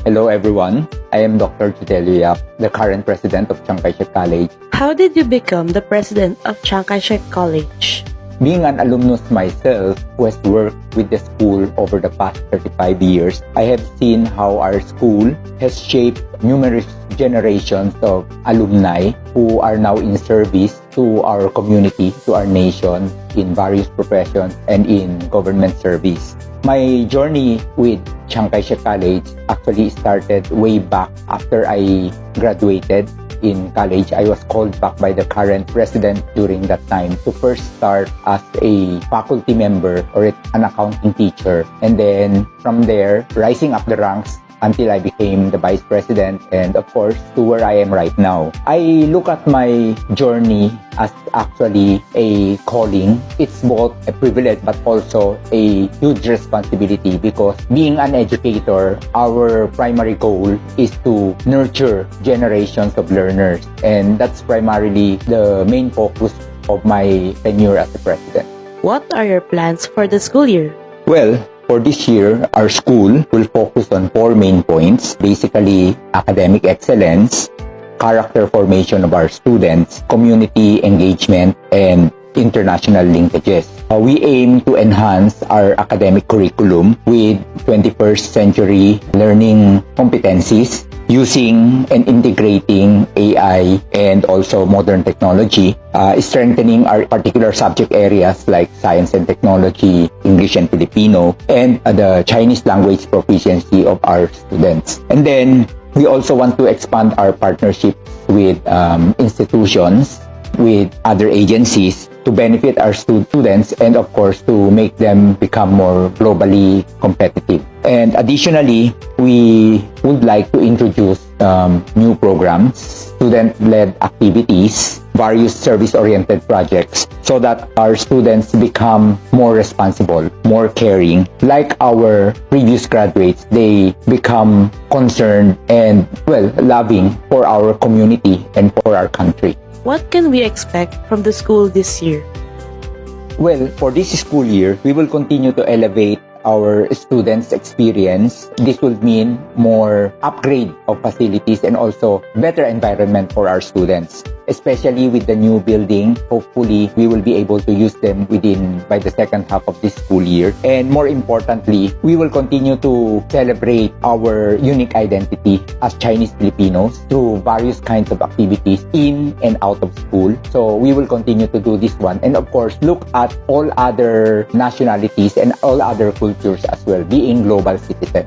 Hello everyone, I am Dr. Judelio Yap, the current president of Chiang Kai-shek College. How did you become the president of Chiang Kai-shek College? Being an alumnus myself who has worked with the school over the past 35 years, I have seen how our school has shaped numerous generations of alumni who are now in service to our community, to our nation, in various professions and in government service. My journey with Chiang Kai-shek College actually started way back after I graduated in college. I was called back by the current president during that time to first start as a faculty member or an accounting teacher, and then from there rising up the ranks until I became the vice president and of course to where I am right now. I look at my journey as actually a calling. It's both a privilege but also a huge responsibility because being an educator, our primary goal is to nurture generations of learners, and that's primarily the main focus of my tenure as the president. What are your plans for the school year? Well, for this year, our school will focus on 4 main points. Basically, academic excellence, character formation of our students, community engagement, and international linkages. We aim to enhance our academic curriculum with 21st century learning competencies using and integrating AI and also modern technology, strengthening our particular subject areas like science and technology, English and Filipino, and the Chinese language proficiency of our students. And then we also want to expand our partnerships with institutions, with other agencies to benefit our students and of course to make them become more globally competitive. And additionally, we would like to introduce new programs, student-led activities, various service-oriented projects so that our students become more responsible, more caring. Like our previous graduates, they become concerned and, well, loving for our community and for our country. What can we expect from the school this year? Well, for this school year, we will continue to elevate our students' experience. This will mean more upgrade of facilities and also better environment for our students, especially with the new building. Hopefully, we will be able to use them by the second half of this school year. And more importantly, we will continue to celebrate our unique identity as Chinese Filipinos through various kinds of activities in and out of school. So we will continue to do this one. And of course, look at all other nationalities and all other cultures as well, being global citizens.